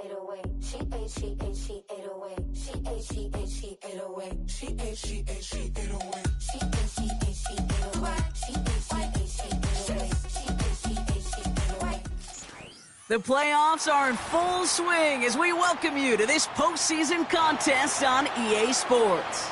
ate away. She ate away. She ate away. She ate away. She ate away. The playoffs are in full swing as we welcome you to this postseason contest on EA Sports.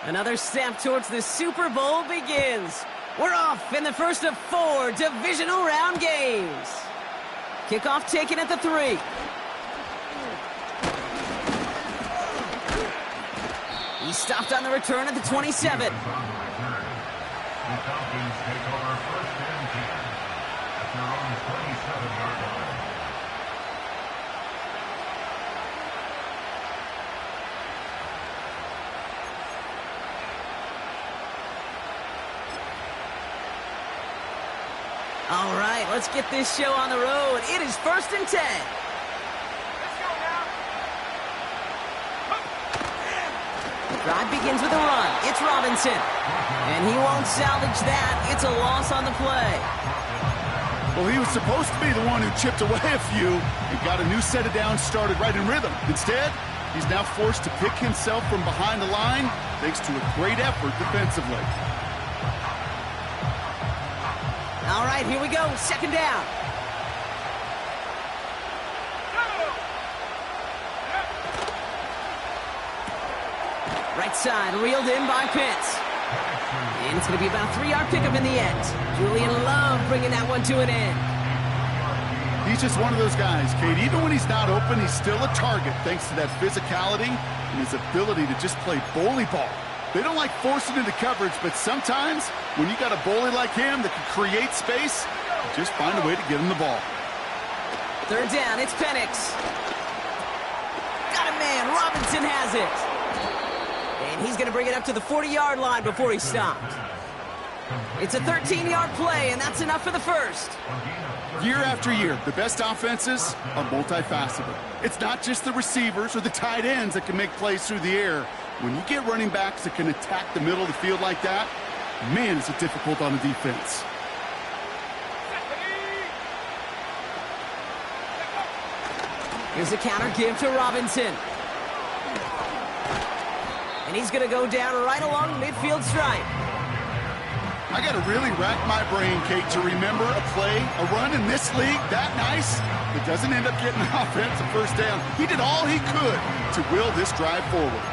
Another step towards the Super Bowl begins. We're off in the first of 4 divisional round games. Kickoff taken at the 3. He stopped on the return at the 27. The Falcons take over first and 10 at their own 27-yard line. All right, let's get this show on the road. It is first and 10. Let's go now. Drive begins with a run. It's Robinson. And he won't salvage that. It's a loss on the play. Well, he was supposed to be the one who chipped away a few and got a new set of downs started right in rhythm. Instead, he's now forced to pick himself from behind the line thanks to a great effort defensively. All right, here we go. Second down. Right side, reeled in by Pitts. And it's going to be about a 3-yard pickup in the end. Julian Love bringing that one to an end. He's just one of those guys, Kate. Even when he's not open, he's still a target thanks to that physicality and his ability to just play bully ball. They don't like forcing into coverage, but sometimes when you got a bully like him that can create space, just find a way to get him the ball. Third down, it's Penix. Got a man, Robinson has it. And he's going to bring it up to the 40-yard line before he stopped. It's a 13-yard play, and that's enough for the first. Year after year, the best offenses are multifaceted. It's not just the receivers or the tight ends that can make plays through the air. When you get running backs that can attack the middle of the field like that, man, is it difficult on the defense. Here's a counter give to Robinson. And he's going to go down right along the midfield stripe. I got to really rack my brain, Kate, to remember a play, a run in this league that nice that doesn't end up getting an offensive first down. He did all he could to will this drive forward.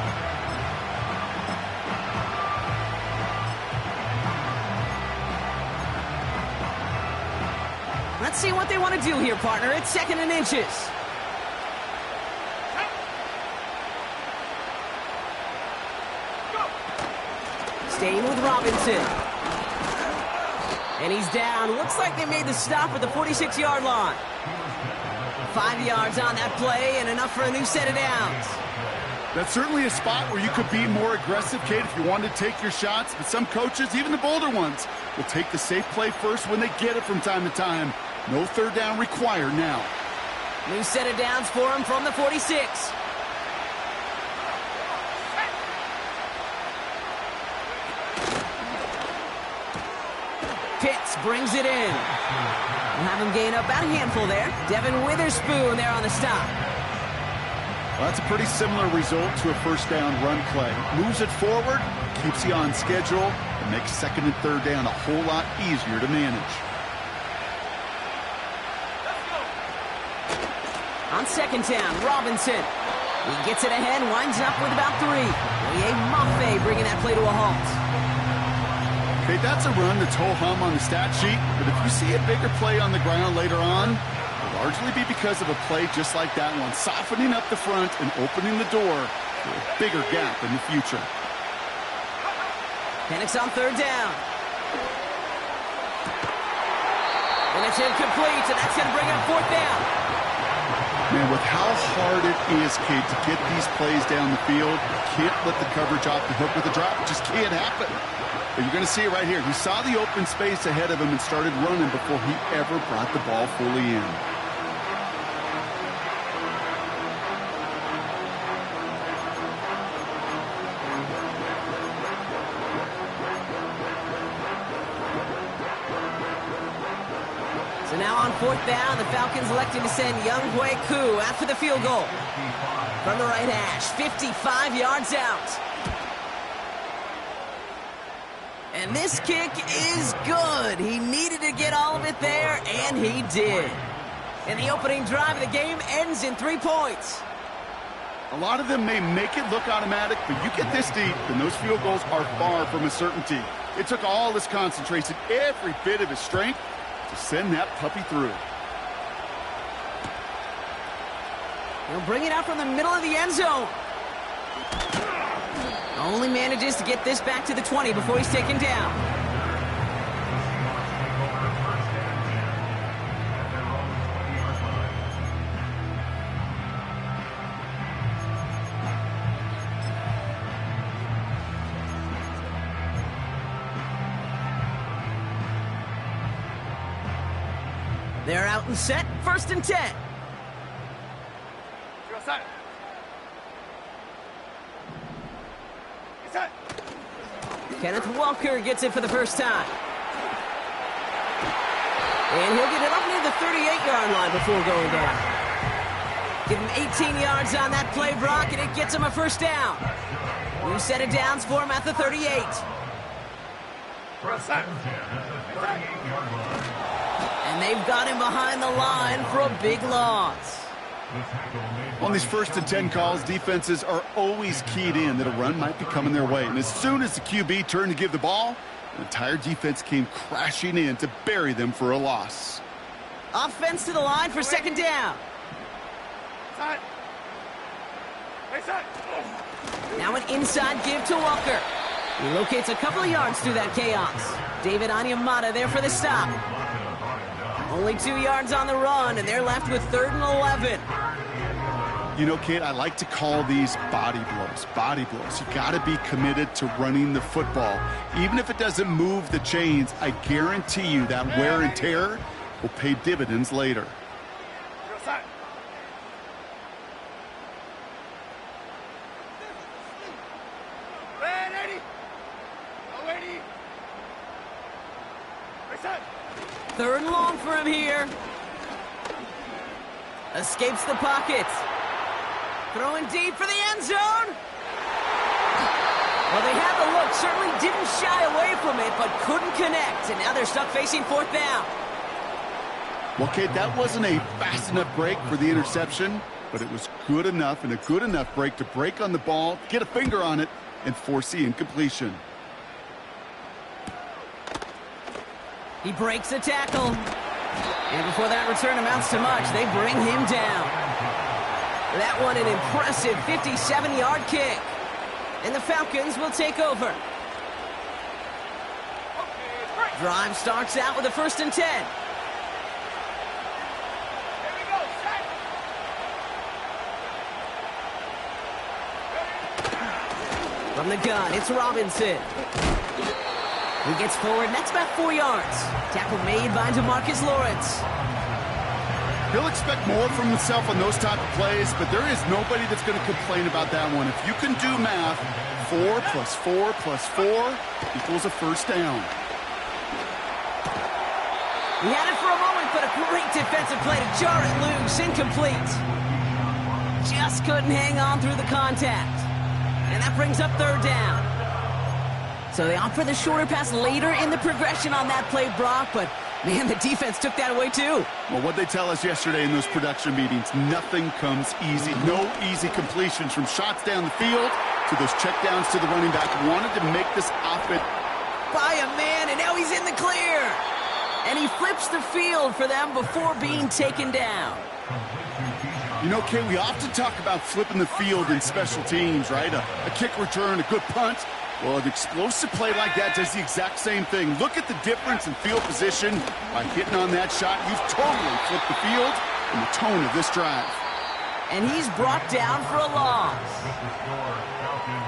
Let's see what they want to do here, partner. It's 2nd and inches. Staying with Robinson. And he's down. Looks like they made the stop at the 46-yard line. 5 yards on that play and enough for a new set of downs. That's certainly a spot where you could be more aggressive, Kate, if you wanted to take your shots. But some coaches, even the bolder ones, will take the safe play first when they get it from time to time. No third down required now. New set of downs for him from the 46. Pitts brings it in. We'll have him gain up about a handful there. Devin Witherspoon there on the stop. Well, that's a pretty similar result to a first down run play. Moves it forward, keeps you on schedule, and makes 2nd and 3rd down a whole lot easier to manage. On 2nd down, Robinson. He gets it ahead, winds up with about 3. Willie Mafe bringing that play to a halt. Okay, that's a run that's ho-hum on the stat sheet, but if you see a bigger play on the ground later on, it'll largely be because of a play just like that one, softening up the front and opening the door for a bigger gap in the future. Penix on 3rd down. And it's incomplete, and that's going to bring up 4th down. Man, with how hard it is, Kate, to get these plays down the field, you can't let the coverage off the hook with a drop. It just can't happen. But you're going to see it right here. He saw the open space ahead of him and started running before he ever brought the ball fully in. So now on 4th down, the Falcons electing to send Younghoe Koo after the field goal. From the right hash, 55 yards out. And this kick is good. He needed to get all of it there, and he did. And the opening drive of the game ends in 3 points. A lot of them may make it look automatic, but you get this deep, and those field goals are far from a certainty. It took all his concentration, every bit of his strength, to send that puppy through. He'll bring it out from the middle of the end zone. Only manages to get this back to the 20 before he's taken down. They're out and set, 1st and 10. Kenneth Walker gets it for the first time. And he'll get it up near the 38-yard line before going down. Give him 18 yards on that play, Brock, and it gets him a first down. New set of downs for him at the 38. And they've got him behind the line for a big loss. On these 1st and 10 calls, defenses are always keyed in that a run might be coming their way. And as soon as the QB turned to give the ball, the entire defense came crashing in to bury them for a loss. Offense to the line for 2nd down. Now an inside give to Walker. He locates a couple of yards through that chaos. David Onyemata there for the stop. Only 2 yards on the run, and they're left with 3rd and 11. You know, Kate, I like to call these body blows. Body blows. You got to be committed to running the football. Even if it doesn't move the chains, I guarantee you that wear and tear will pay dividends later. Third and long for him here. Escapes the pocket. Throwing deep for the end zone. Well, they had the look. Certainly didn't shy away from it, but couldn't connect. And now they're stuck facing 4th down. Well, Kate, that wasn't a fast enough break for the interception, but it was good enough and a good enough break to break on the ball, get a finger on it, and force the incompletion. He breaks a tackle. And before that return amounts to much, they bring him down. That one an impressive 57-yard kick. And the Falcons will take over. Drive starts out with a 1st and 10. From the gun, it's Robinson. He gets forward, and that's about 4 yards. Tackle made by DeMarcus Lawrence. He'll expect more from himself on those type of plays, but there is nobody that's going to complain about that one. If you can do math, 4 + 4 + 4 equals a first down. He had it for a moment, but a great defensive play to jar it loose. Incomplete. Just couldn't hang on through the contact. And that brings up 3rd down. So they opt for the shorter pass later in the progression on that play, Brock, but man, the defense took that away too. Well, what they tell us yesterday in those production meetings, nothing comes easy. No easy completions from shots down the field to those checkdowns to the running back. Wanted to make this offense by a man, and now he's in the clear. And he flips the field for them before being taken down. You know, Kay, we often talk about flipping the field in special teams, right? A kick return, a good punt. Well, an explosive play like that does the exact same thing. Look at the difference in field position. By hitting on that shot, you've totally flipped the field and the tone of this drive. And he's brought down for a loss.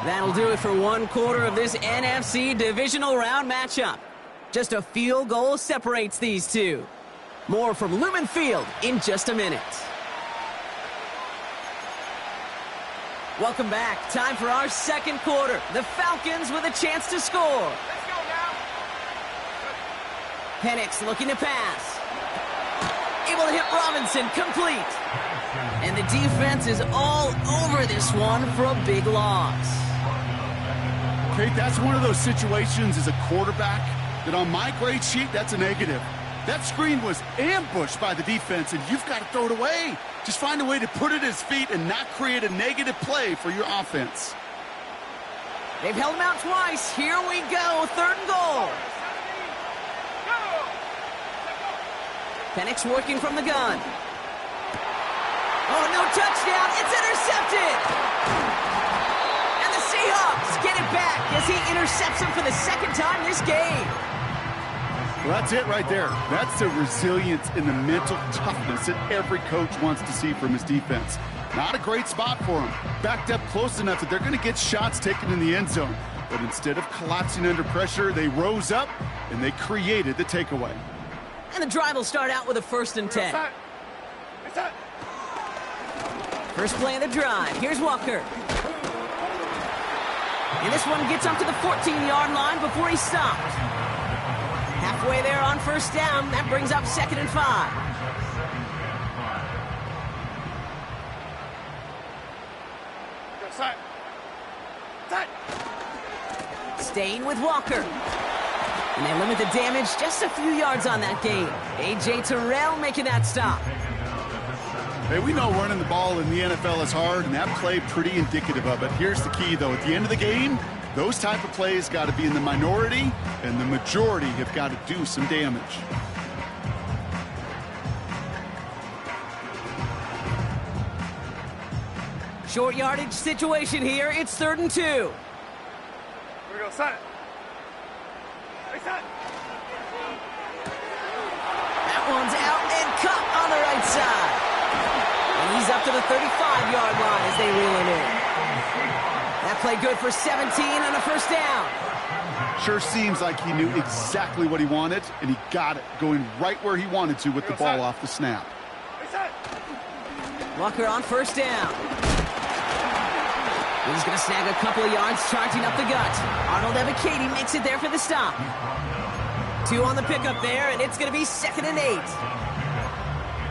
That'll do it for one quarter of this NFC divisional round matchup. Just a field goal separates these two. More from Lumen Field in just a minute. Welcome back. Time for our second quarter. The Falcons with a chance to score. Let's go now. Penix looking to pass. Able to hit Robinson, complete. And the defense is all over this one for a big loss. Kate, that's one of those situations as a quarterback that on my grade sheet, that's a negative. That screen was ambushed by the defense, and you've got to throw it away. Just find a way to put it at his feet and not create a negative play for your offense. They've held him out twice. Here we go, third and goal. Penix working from the gun. Oh, no touchdown. It's intercepted. And the Seahawks get it back as he intercepts him for the second time this game. Well, that's it right there. That's the resilience and the mental toughness that every coach wants to see from his defense. Not a great spot for him. Backed up close enough that they're going to get shots taken in the end zone. But instead of collapsing under pressure, they rose up and they created the takeaway. And the drive will start out with a 1st and 10. First play of the drive. Here's Walker. And this one gets up to the 14-yard line before he's stopped. Halfway there on first down. That brings up 2nd and 5. Staying with Walker. And they limit the damage just a few yards on that game. A.J. Terrell making that stop. Hey, we know running the ball in the NFL is hard, and that play pretty indicative of it. Here's the key, though. At the end of the game, those type of plays got to be in the minority, and the majority have got to do some damage. Short yardage situation here. It's 3rd and 2. Here we go, set. Hey, set. That one's out and cut on the right side. And he's up to the 35-yard line as they reel it in. That play good for 17 and a first down. Sure seems like he knew exactly what he wanted, and he got it, going right where he wanted to with the ball off the snap. Hey, set. Walker on first down. He's going to snag a couple of yards, charging up the gut. Arnold Ebiketie makes it there for the stop. 2 on the pickup there, and it's going to be 2nd and 8.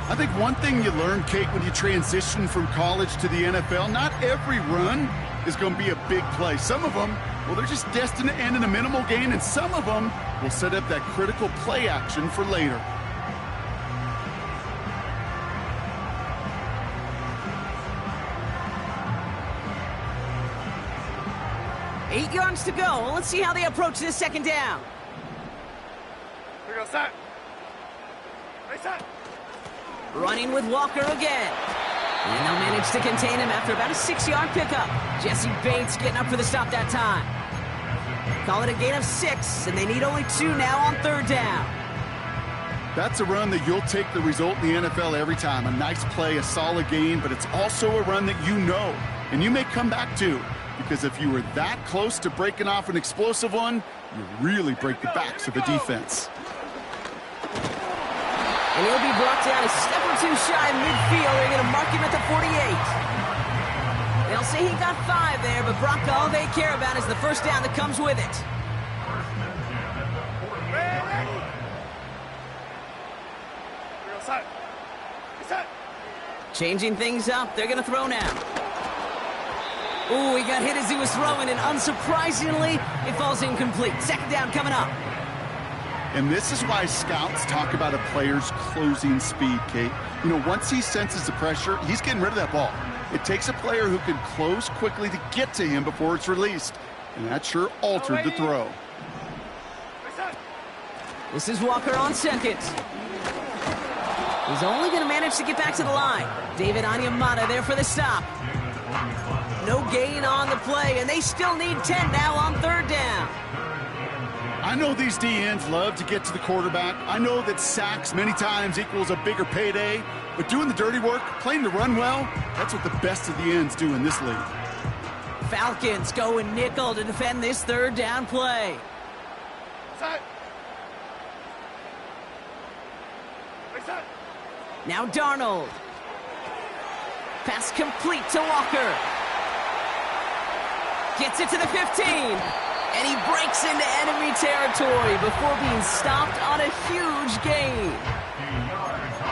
I think one thing you learn, Kate, when you transition from college to the NFL, not every run is going to be a big play. Some of them, well, they're just destined to end in a minimal gain, and some of them will set up that critical play action for later. Eight yards to go. Let's see how they approach this second down. Here we go, set. Hey, set. Running with Walker again. And they'll manage to contain him after about a 6-yard pickup. Jesse Bates getting up for the stop that time. Call it a gain of 6, and they need only 2 now on 3rd down. That's a run that you'll take the result in the NFL every time. A nice play, a solid gain, but it's also a run that you know, and you may come back to. Because if you were that close to breaking off an explosive one, you really break the backs of the defense. And he'll be brought down a step or 2 shy of midfield. They're going to mark him at the 48. They'll say he got 5 there, but Brock, all they care about is the first down that comes with it. Changing things up. They're going to throw now. Ooh, he got hit as he was throwing, and unsurprisingly, it falls incomplete. 2nd down coming up. And this is why scouts talk about a player's closing speed, Kate. You know, once he senses the pressure, he's getting rid of that ball. It takes a player who can close quickly to get to him before it's released. And that sure altered the throw. This is Walker on 2nd. He's only going to manage to get back to the line. David Onyemata there for the stop. No gain on the play, and they still need 10 now on 3rd down. I know these DNs love to get to the quarterback. I know that sacks many times equals a bigger payday, but doing the dirty work, playing to run well, that's what the best of the ends do in this league. Falcons going nickel to defend this third down play. Set. Reset. Now Darnold. Pass complete to Walker. Gets it to the 15. And he breaks into enemy territory before being stopped on a huge gain.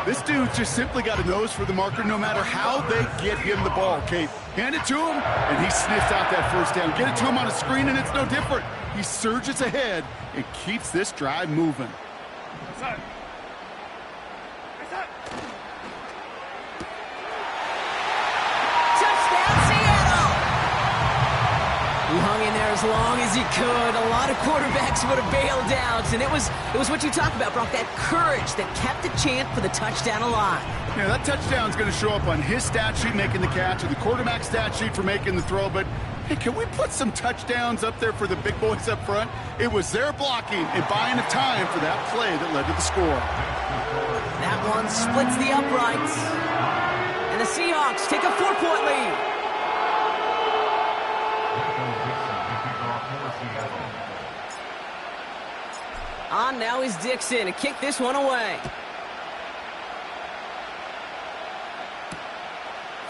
This dude's just simply got a nose for the marker no matter how they get him the ball, Kate. Hand it to him, and he sniffs out that first down. Get it to him on a screen, and it's no different. He surges ahead and keeps this drive moving. Reset. Reset. Touchdown, Seattle! He hung in there as long as he could. A lot of quarterbacks would have bailed out, and it was what you talked about, Brock, that courage that kept the chant for the touchdown alive. Yeah, that touchdown's going to show up on his stat sheet making the catch or the quarterback stat sheet for making the throw, but hey, can we put some touchdowns up there for the big boys up front? It was their blocking and buying of time for that play that led to the score. That one splits the uprights. And the Seahawks take a 4-point lead. On now is Dixon to kick this one away.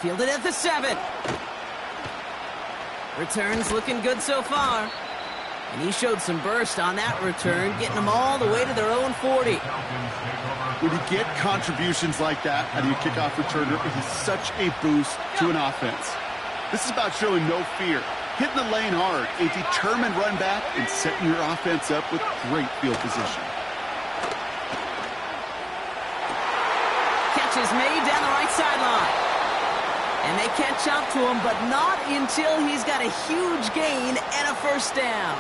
Fielded at the 7. Returns looking good so far. And he showed some burst on that return, getting them all the way to their own 40. When you get contributions like that out of your kickoff returner, it is such a boost to an offense. This is about showing no fear, hitting the lane hard, a determined run back, and setting your offense up with great field position. Catch is made down the right sideline. And they catch up to him, but not until he's got a huge gain and a first down.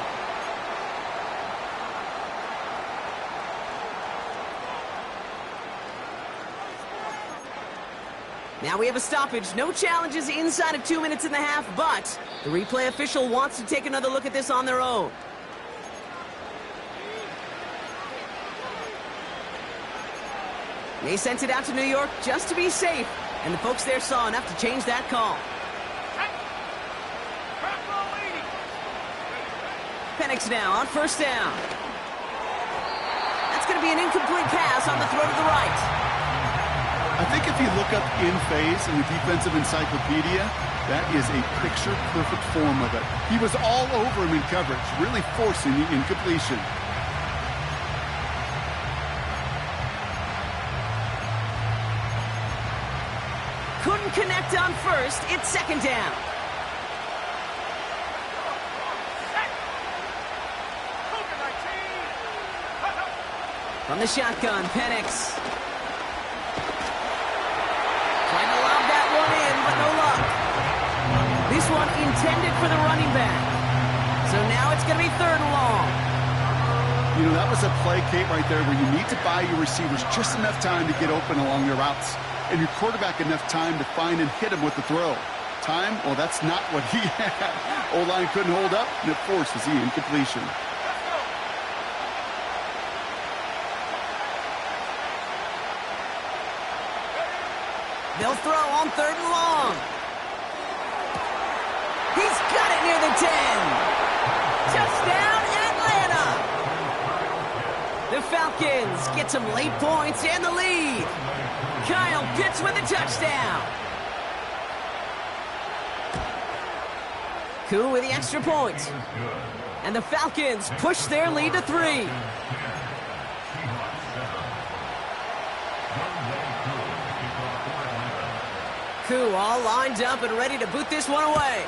Now we have a stoppage. No challenges inside of 2 minutes and a half, but the replay official wants to take another look at this on their own. They sent it out to New York just to be safe, and the folks there saw enough to change that call. Penix now on first down. That's going to be an incomplete pass on the throw to the right. I think if you look up in phase in the defensive encyclopedia, that is a picture-perfect form of it. He was all over him in coverage, really forcing the incompletion. Couldn't connect on first. It's second down. From the shotgun, Penix. Trying to lob that one in, but no luck. This one intended for the running back. So now it's going to be third and long. You know, that was a play, Kate, right there where you need to buy your receivers just enough time to get open along their routes. And your quarterback enough time to find and hit him with the throw. Time? Well, that's not what he had. O-line couldn't hold up, and it forces the incompletion. They'll throw on third and long. He's got it near the 10. Touchdown, Atlanta. The Falcons get some late points and the lead. Kyle Pitts with a touchdown. Koo with the extra point. And the Falcons push their lead to 3. Koo all lined up and ready to boot this one away.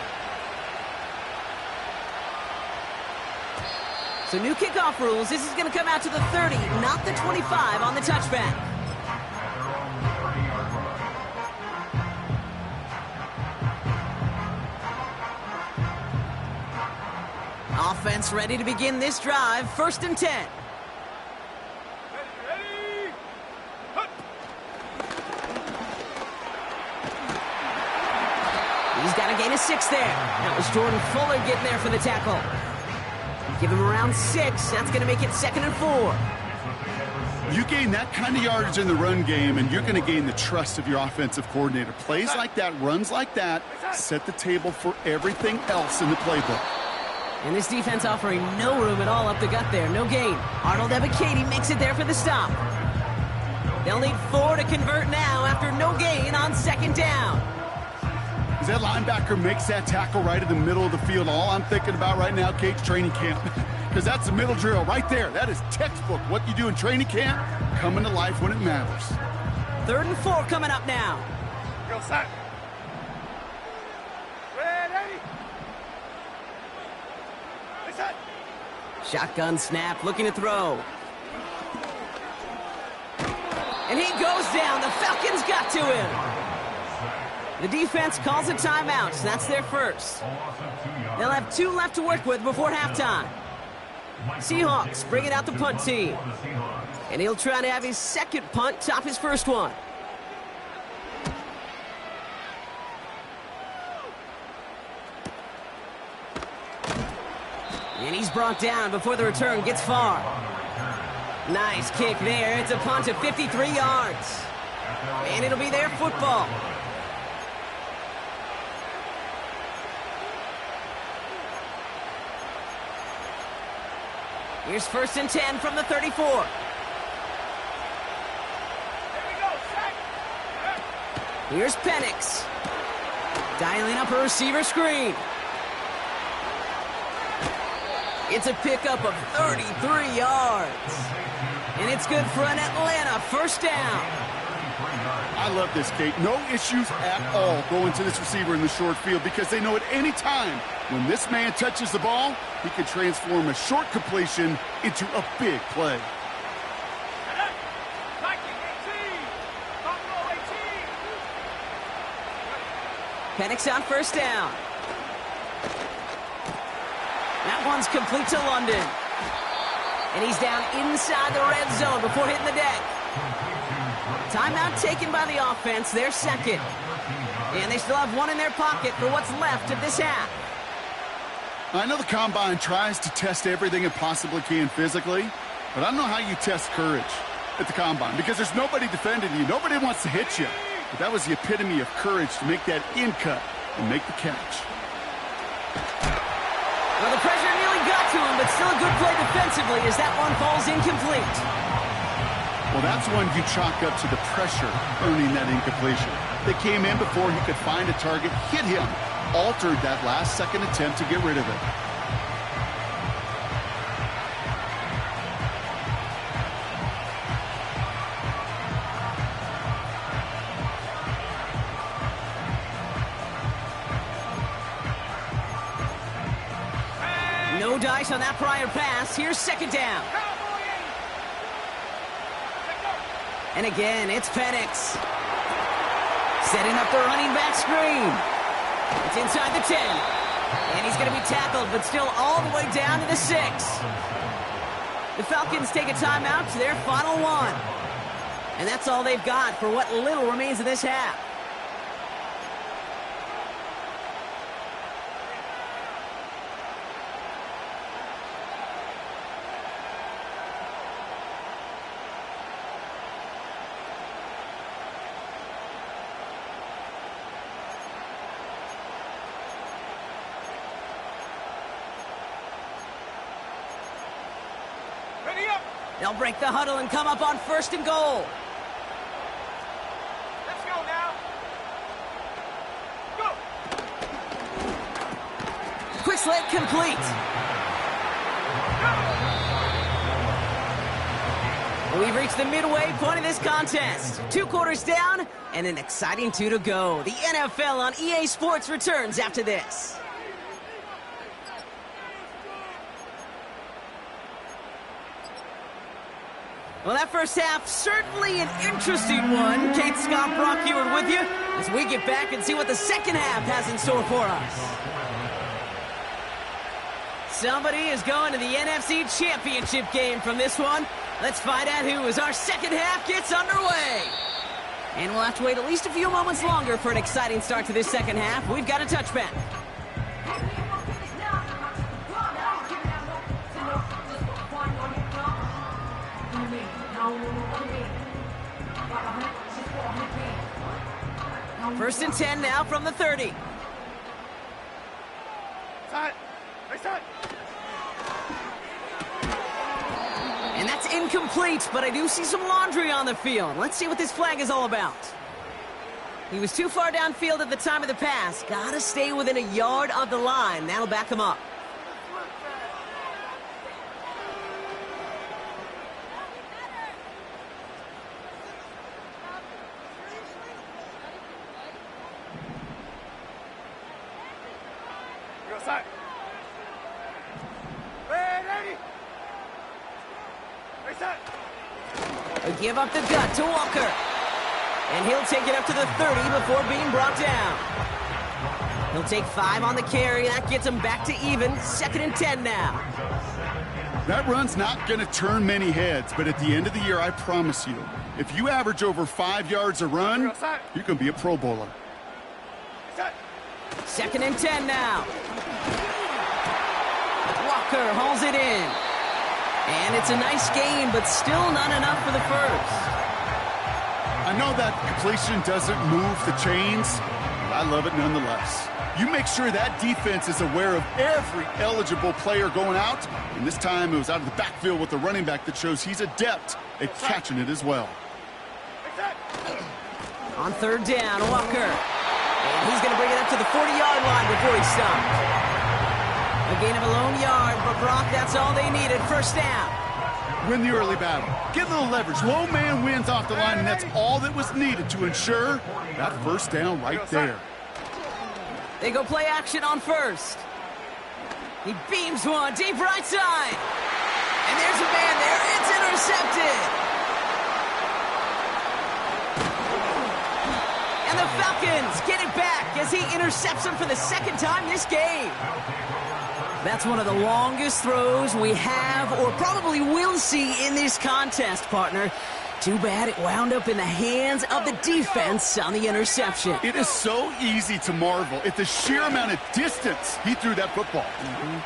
So new kickoff rules. This is going to come out to the 30, not the 25 on the touchback. Offense ready to begin this drive. First and 10. He's got a gain of 6 there. That was Jordan Fuller getting there for the tackle. Give him around 6. That's going to make it 2nd and 4. You gain that kind of yardage in the run game, and you're going to gain the trust of your offensive coordinator. Plays like that, runs like that, set the table for everything else in the playbook. And this defense offering no room at all up the gut there. No gain. Arnold Ebiketie makes it there for the stop. They'll need 4 to convert now after no gain on 2nd down. As that linebacker makes that tackle right in the middle of the field, all I'm thinking about right now, Kate's training camp. Because that's the middle drill right there. That is textbook. What you do in training camp, coming to life when it matters. 3rd and 4 coming up now. Go set. Ready. Reset. Shotgun snap, looking to throw. And he goes down. The Falcons got to him. The defense calls a timeout. So that's their first. They'll have 2 left to work with before halftime. Seahawks bringing out the punt team. And he'll try to have his 2nd punt top his first one. And he's brought down before the return gets far. Nice kick there. It's a punt of 53 yards. And it'll be their football. Here's 1st and 10 from the 34. Here we go. Set. Here's Penix. Dialing up a receiver screen. It's a pickup of 33 yards. And it's good for an Atlanta 1st down. I love this, Kate. No issues at all going to this receiver in the short field because they know at any time when this man touches the ball, he can transform a short completion into a big play. Penix on 1st down. That one's complete to London. And he's down inside the red zone before hitting the deck. Timeout taken by the offense, their 2nd. And they still have 1 in their pocket for what's left of this half. I know the Combine tries to test everything it possibly can physically, but I don't know how you test courage at the Combine because there's nobody defending you. Nobody wants to hit you. But that was the epitome of courage to make that in cut and make the catch. Well, the pressure nearly got to him, but still a good play defensively as that one falls incomplete. Well, that's one you chalk up to the pressure earning that incompletion. They came in before he could find a target, hit him, altered that last second attempt to get rid of it. No dice on that prior pass. Here's 2nd down. And again, it's Penix. Setting up the running back screen. It's inside the 10. And he's going to be tackled, but still all the way down to the 6. The Falcons take a timeout to their final 1. And that's all they've got for what little remains of this half. They'll break the huddle and come up on 1st and goal. Let's go now. Go. Quick slant complete. We've reached the midway point of this contest. 2 quarters down and an exciting 2 to go. The NFL on EA Sports returns after this. Well, that first half, certainly an interesting one. Kate, Scott, Brock Heward with you as we get back and see what the second half has in store for us. Somebody is going to the NFC Championship game from this one. Let's find out who as our second half gets underway. And we'll have to wait at least a few moments longer for an exciting start to this second half. We've got a touchback. First and 10 now from the 30. Set. Reset. And that's incomplete, but I do see some laundry on the field. Let's see what this flag is all about. He was too far downfield at the time of the pass. Gotta stay within a yard of the line. That'll back him up. Go set. Ready. Reset. They give up the gut to Walker. And he'll take it up to the 30 before being brought down. He'll take 5 on the carry. That gets him back to even. 2nd and 10 now. That run's not going to turn many heads, but at the end of the year, I promise you, if you average over 5 yards a run, you can be a Pro Bowler. Reset. 2nd and 10 now. Walker hauls it in. And it's a nice game, but still not enough for the first. I know that completion doesn't move the chains, but I love it nonetheless. You make sure that defense is aware of every eligible player going out, and this time it was out of the backfield with the running back that shows he's adept at catching it as well. Reset. On 3rd down, Walker. And he's going to bring it up to the 40-yard line before he stopped. A gain of a lone yard, but Brock, that's all they needed. 1st down. Win the early battle. Get a little leverage. Low man wins off the line, and that's all that was needed to ensure that 1st down right there. They go play action on 1st. He beams one deep right side. And there's a man there. It's intercepted. And the Falcons get it back as he intercepts him for the 2nd time this game. That's one of the longest throws we have or probably will see in this contest, partner. Too bad it wound up in the hands of the defense on the interception. It is so easy to marvel at the sheer amount of distance he threw that football.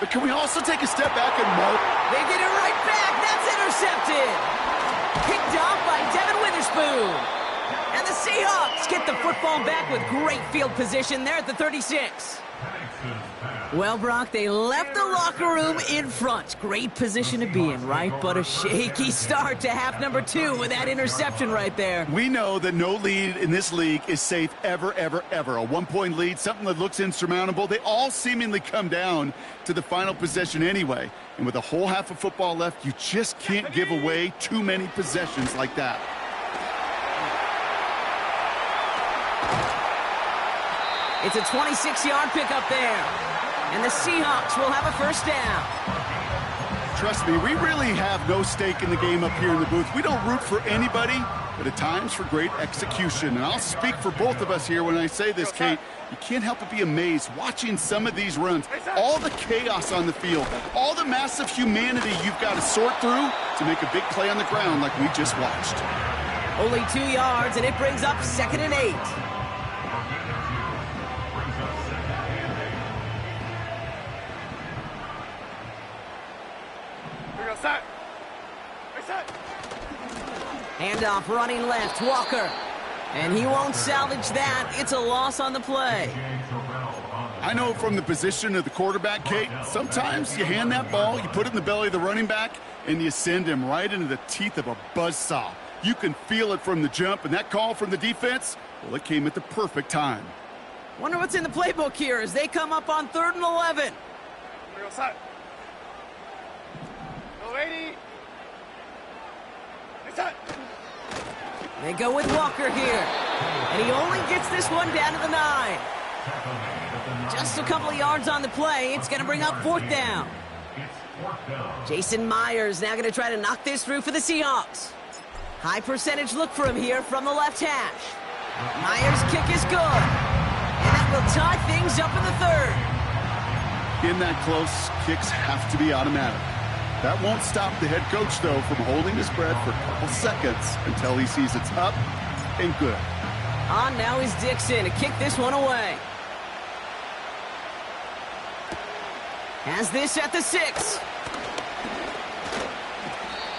But can we also take a step back and mark? They get it right back. That's intercepted. Picked off by Devin Witherspoon. And the Seahawks get the football back with great field position there at the 36. Well, Brock, they left the locker room in front. Great position to be in, right? But a shaky start to half number 2 with that interception right there. We know that no lead in this league is safe ever, ever, ever. A 1-point lead, something that looks insurmountable. They all seemingly come down to the final possession anyway. And with a whole half of football left, you just can't give away too many possessions like that. It's a 26-yard pickup there. And the Seahawks will have a 1st down. Trust me, we really have no stake in the game up here in the booth. We don't root for anybody, but at times for great execution. And I'll speak for both of us here when I say this, Kate. You can't help but be amazed watching some of these runs. All the chaos on the field, all the massive humanity you've got to sort through to make a big play on the ground like we just watched. Only 2 yards, and it brings up 2nd and 8. Reset. Reset. Handoff running left, Walker. And he won't salvage that. It's a loss on the play. I know from the position of the quarterback, Kate, sometimes you hand that ball, you put it in the belly of the running back, and you send him right into the teeth of a buzzsaw. You can feel it from the jump, and that call from the defense, well, it came at the perfect time. Wonder what's in the playbook here as they come up on 3rd and 11. Reset. Go 80. Reset. They go with Walker here. And he only gets this one down to the 9. Just a couple of yards on the play. It's going to bring up 4th down. Jason Myers now going to try to knock this through for the Seahawks. High percentage look for him here from the left hash. Myers' kick is good. And that will tie things up in the 3rd. In that close, kicks have to be automatic. That won't stop the head coach, though, from holding his breath for a couple seconds until he sees it's up and good. On now is Dixon to kick this one away. Has this at the 6.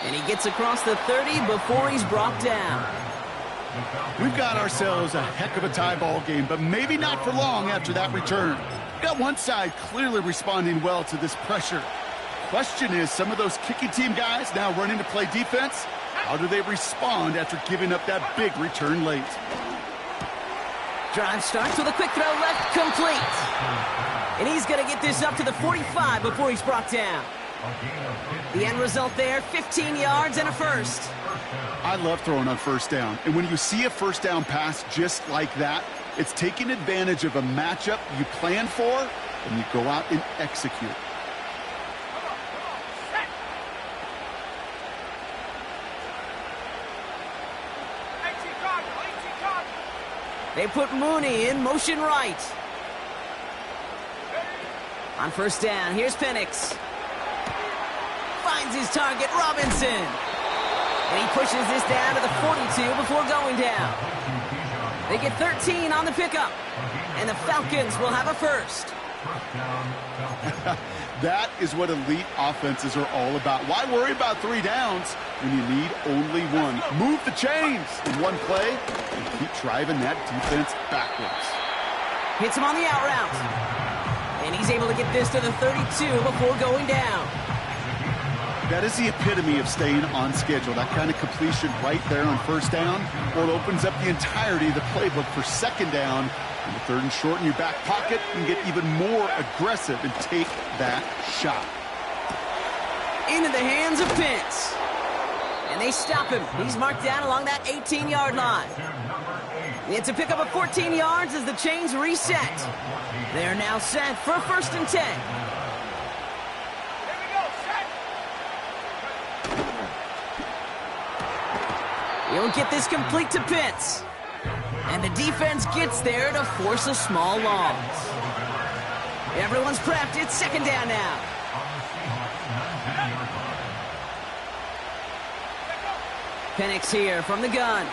And he gets across the 30 before he's brought down. We've got ourselves a heck of a tie ball game, but maybe not for long after that return. We've got one side clearly responding well to this pressure. Question is, some of those kicking team guys now running to play defense, how do they respond after giving up that big return late? Drive starts with a quick throw left, complete. And he's going to get this up to the 45 before he's brought down. The end result there, 15 yards and a first. I love throwing on first down. And when you see a first down pass just like that, it's taking advantage of a matchup you plan for, and you go out and execute. They put Mooney in motion right. On first down, here's Penix. Finds his target, Robinson. And he pushes this down to the 42 before going down. They get 13 on the pickup. And the Falcons will have a first. That is what elite offenses are all about. Why worry about 3 downs when you need only one? Move the chains in one play and keep driving that defense backwards. Hits him on the out route. And he's able to get this to the 32 before going down. That is the epitome of staying on schedule. That kind of completion right there on first down, or it opens up the entirety of the playbook for second down. And the third and short in your back pocket, and get even more aggressive and take that shot. Into the hands of Pitts. And they stop him. He's marked down along that 18-yard line. It's a pickup of 14 yards as the chains reset. They're now set for first and 10. He'll get this complete to Pitts. And the defense gets there to force a small loss. Everyone's prepped. It's second down now. Penix here from the gun.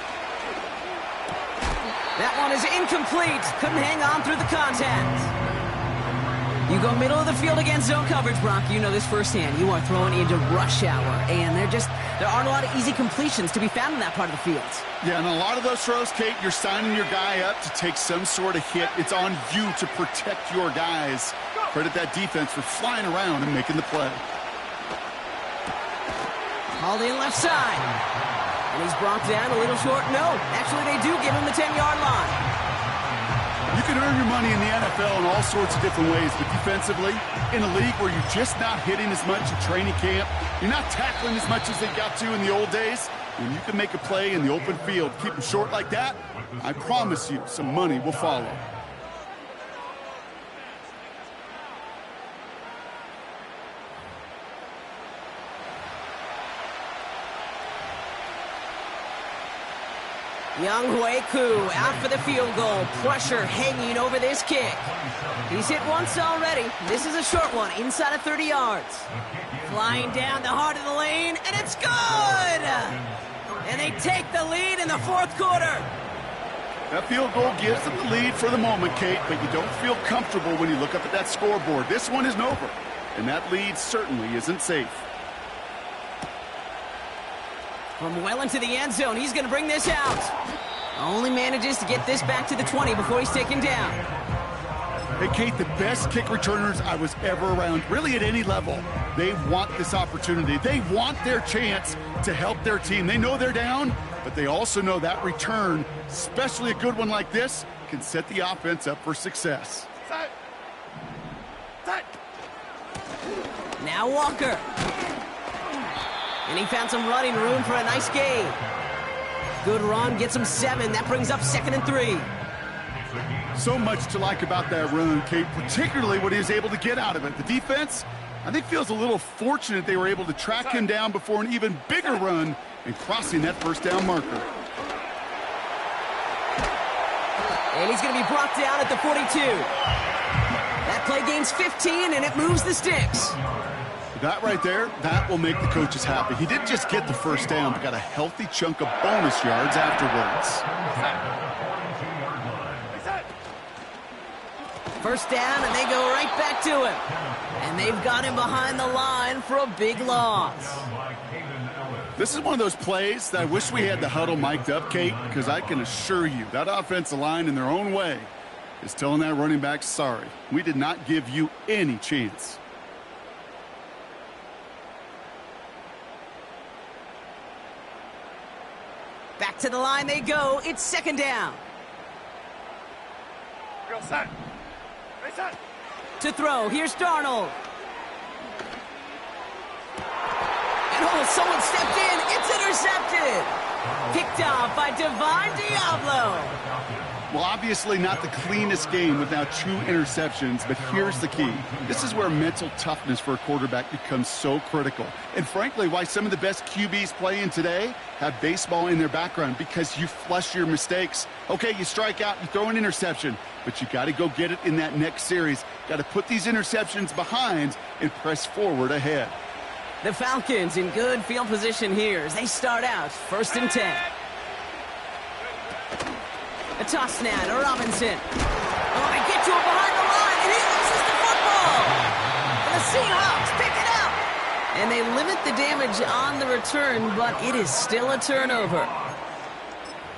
That one is incomplete. Couldn't hang on through the contact. You go middle of the field against zone coverage, Brock. You know this firsthand. You are throwing into rush hour, and there aren't a lot of easy completions to be found in that part of the field. Yeah, and a lot of those throws, Kate, you're signing your guy up to take some sort of hit. It's on you to protect your guys. Credit that defense for flying around and making the play. Hauled in left side. And he's brought down a little short. No, actually they do give him the 10-yard line. You can earn your money in the NFL in all sorts of different ways, but defensively, in a league where you're just not hitting as much in training camp, you're not tackling as much as they got to in the old days, when you can make a play in the open field, keep them short like that, I promise you some money will follow. Younghoe Koo out for the field goal. Pressure hanging over this kick. He's hit once already. This is a short one, inside of 30 yards. Flying down the heart of the lane, and it's good! And they take the lead in the fourth quarter. That field goal gives them the lead for the moment, Kate, but you don't feel comfortable when you look up at that scoreboard. This one isn't over, and that lead certainly isn't safe. From well into the end zone, he's going to bring this out. Only manages to get this back to the 20 before he's taken down. Hey, Kate, the best kick returners I was ever around, really at any level, they want this opportunity. They want their chance to help their team. They know they're down, but they also know that return, especially a good one like this, can set the offense up for success. Now Walker. And he found some running room for a nice gain. Good run, gets him 7. That brings up 2nd and 3. So much to like about that run, Kate, particularly what he was able to get out of it. The defense, I think, feels a little fortunate they were able to track him down before an even bigger run and crossing that first down marker. And he's going to be brought down at the 42. That play gains 15, and it moves the sticks. That right there, that will make the coaches happy. He didn't just get the first down, but got a healthy chunk of bonus yards afterwards. First down, and they go right back to him. And they've got him behind the line for a big loss. This is one of those plays that I wish we had the huddle mic'd up, Kate, because I can assure you that offensive line in their own way is telling that running back, sorry, we did not give you any chance. Back to the line they go. It's second down. Real set. Reset. To throw, here's Darnold. And someone stepped in. It's intercepted. Picked off by Divine Diablo. Well, obviously not the cleanest game without 2 interceptions, but here's the key. This is where mental toughness for a quarterback becomes so critical. And frankly, why some of the best QBs playing today have baseball in their background, because you flush your mistakes. Okay, you strike out, you throw an interception, but you got to go get it in that next series. Got to put these interceptions behind and press forward ahead. The Falcons in good field position here as they start out 1st and 10. A toss now to Robinson. Oh, they get to him behind the line, and he loses the football. And the Seahawks pick it up. And they limit the damage on the return, but it is still a turnover.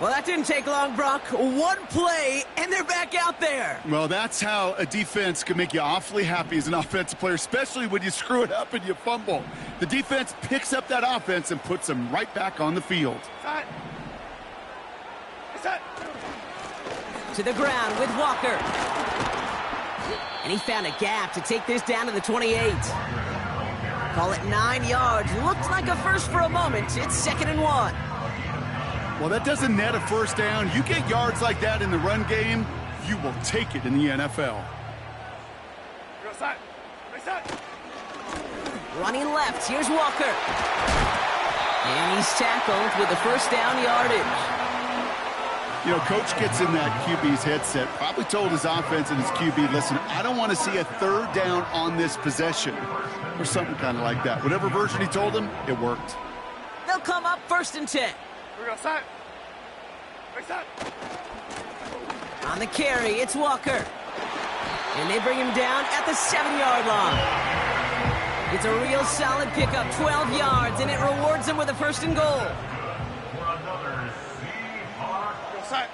Well, that didn't take long, Brock. 1 play, and they're back out there. Well, that's how a defense can make you awfully happy as an offensive player, especially when you screw it up and you fumble. The defense picks up that offense and puts them right back on the field. Set. Reset. To the ground with Walker. And he found a gap to take this down to the 28. Call it 9 yards. Looked like a first for a moment. It's 2nd and 1. Well, that doesn't net a first down. You get yards like that in the run game, you will take it in the NFL. Real set. Reset. Running left. Here's Walker. And he's tackled with the first down yardage. You know, coach gets in that QB's headset, probably told his offense and his QB, listen, I don't want to see a 3rd down on this possession, or something kind of like that. Whatever version he told him, it worked. They'll come up 1st and 10. Real set. Reset. On the carry, it's Walker. And they bring him down at the 7-yard line. It's a real solid pickup, 12 yards, and it rewards him with a 1st and goal. For another Seahawks. Real set.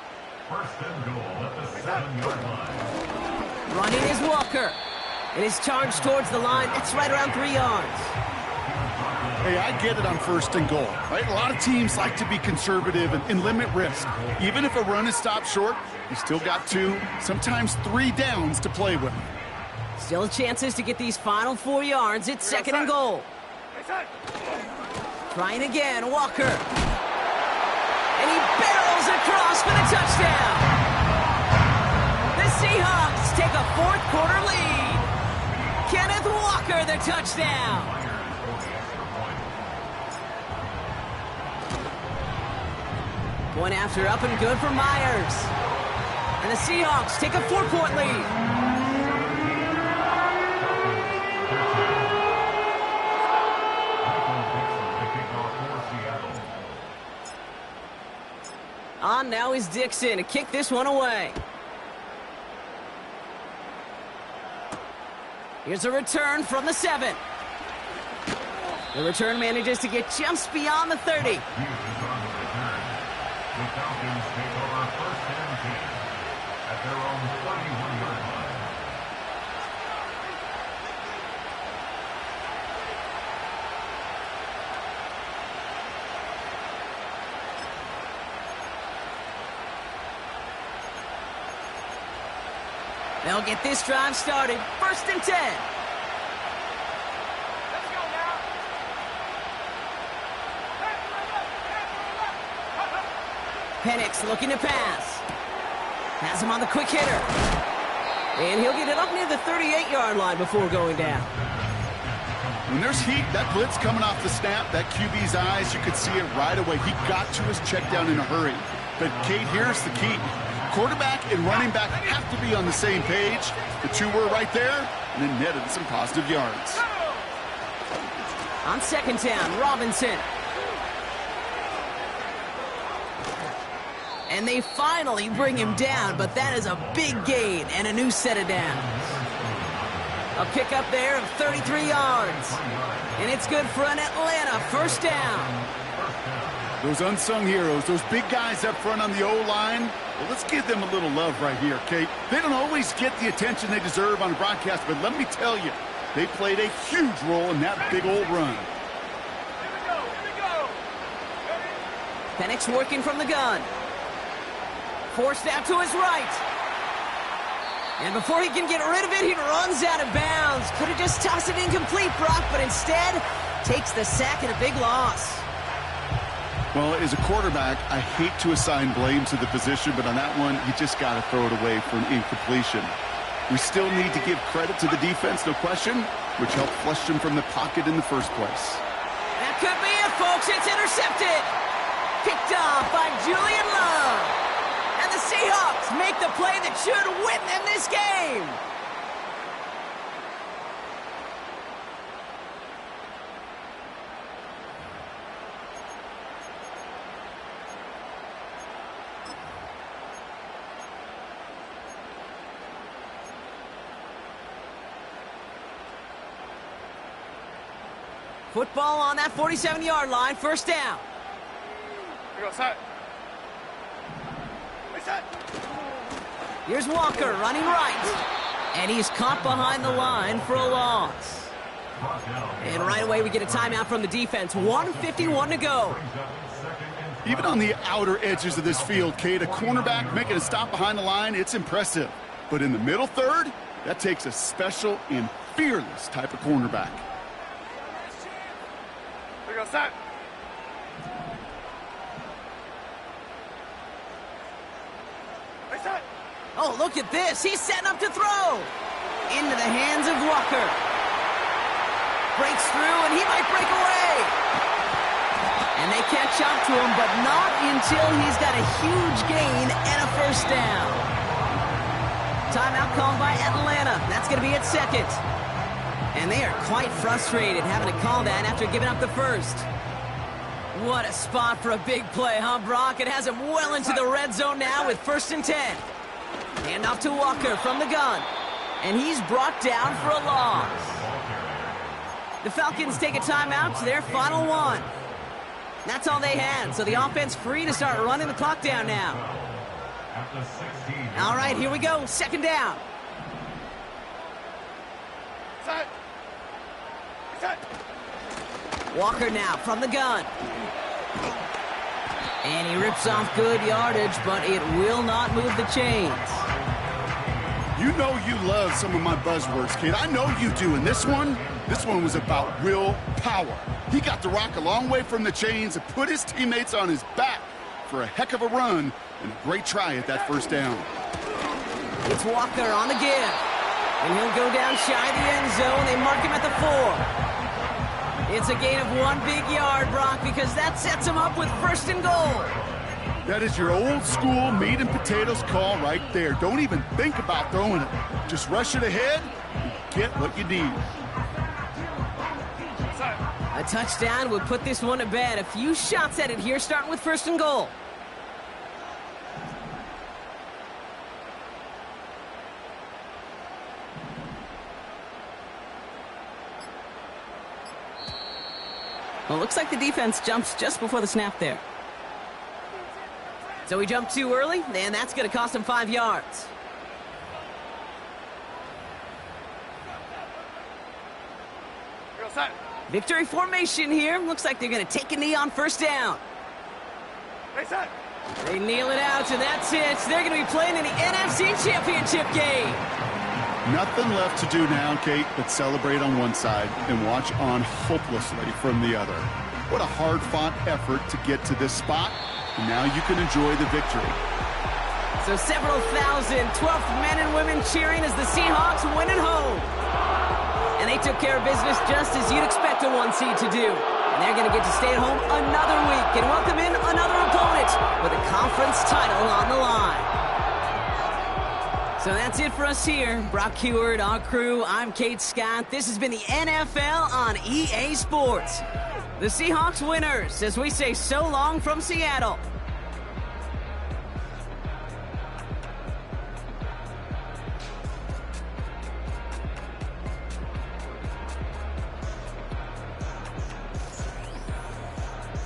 1st and goal at the 7-yard line. Running is Walker. And his charge towards the line, it's right around 3 yards. Hey, I get it on 1st and goal, right? A lot of teams like to be conservative and limit risk. Even if a run is stopped short, you still got 2, sometimes 3 downs to play with. Still chances to get these final 4 yards. It's 2nd and goal. Reset. Trying again, Walker. And he barrels across for the touchdown. The Seahawks take a 4th quarter lead. Kenneth Walker, the touchdown. Going after, up and good for Myers. And the Seahawks take a 4-point lead. On now is Dixon to kick this one away. Here's a return from the 7. The return manages to get just beyond the 30. The Falcons take over 1st and 10 at their own 31-yard line. They'll get this drive started. 1st and 10. Let's go now. Penix looking to pass. Has him on the quick hitter. And he'll get it up near the 38-yard line before going down. When there's heat, that blitz coming off the snap, that QB's eyes, you could see it right away. He got to his check down in a hurry. But, Kate, here's the key. Quarterback and running back have to be on the same page. The 2 were right there, and then netted some positive yards. On 2nd down, Robinson. And they finally bring him down, but that is a big gain and a new set of downs. A pickup there of 33 yards. And it's good for an Atlanta 1st down. Those unsung heroes, those big guys up front on the O-line, well, let's give them a little love right here, Kate. They don't always get the attention they deserve on the broadcast, but let me tell you, they played a huge role in that big old run. Penix working from the gun. Forced out to his right. And before he can get rid of it, he runs out of bounds. Could have just tossed it incomplete, Brock, but instead takes the sack and a big loss. Well, as a quarterback, I hate to assign blame to the position, but on that one, you just got to throw it away for an incompletion. We still need to give credit to the defense, no question, which helped flush them from the pocket in the first place. That could be it, folks. It's intercepted. Picked off by Julian Love. And the Seahawks make the play that should win them this game. Football on that 47-yard line, first down. Here goes set. Reset. Here's Walker running right. And he's caught behind the line for a loss. And right away we get a timeout from the defense. 1:51 to go. Even on the outer edges of this field, Kate, a cornerback making a stop behind the line, it's impressive. But in the middle third, that takes a special and fearless type of cornerback. Here goes set. Reset. Oh, look at this. He's setting up to throw. Into the hands of Walker. Breaks through, and he might break away. And they catch up to him, but not until he's got a huge gain and a first down. Timeout called by Atlanta. That's going to be its second. And they are quite frustrated having to call that after giving up the first. What a spot for a big play, huh, Brock? It has him well into the red zone now with 1st and 10. Hand off to Walker from the gun. And he's brought down for a loss. The Falcons take a timeout to their final one. That's all they had, so the offense free to start running the clock down now. All right, here we go, second down. Set. Reset. Walker now from the gun. And he rips off good yardage, but it will not move the chains. You know you love some of my buzzwords, kid. I know you do. And this one was about will power. He got the rock a long way from the chains and put his teammates on his back for a heck of a run and a great try at that first down. It's Walker on the give. And he'll go down shy of the end zone. They mark him at the 4. It's a gain of 1 big yard, Brock, because that sets him up with 1st and goal. That is your old school meat and potatoes call right there. Don't even think about throwing it. Just rush it ahead and get what you need. A touchdown would put this one to bed. A few shots at it here, starting with 1st and goal. Well, looks like the defense jumps just before the snap there. So he jumped too early, and that's going to cost him 5 yards. Here goes set. Victory formation here. Looks like they're going to take a knee on 1st down. Reset. They kneel it out, and that's it. They're going to be playing in the NFC Championship game. Nothing left to do now, Kate, but celebrate on one side and watch on hopelessly from the other. What a hard-fought effort to get to this spot, and now you can enjoy the victory. So several thousand 12th men and women cheering as the Seahawks win at home. And they took care of business just as you'd expect a 1 seed to do. And they're going to get to stay at home another week and welcome in another opponent with a conference title on the line. So that's it for us here. Brock Huard, our crew, I'm Kate Scott. This has been the NFL on EA Sports. The Seahawks winners as we say so long from Seattle.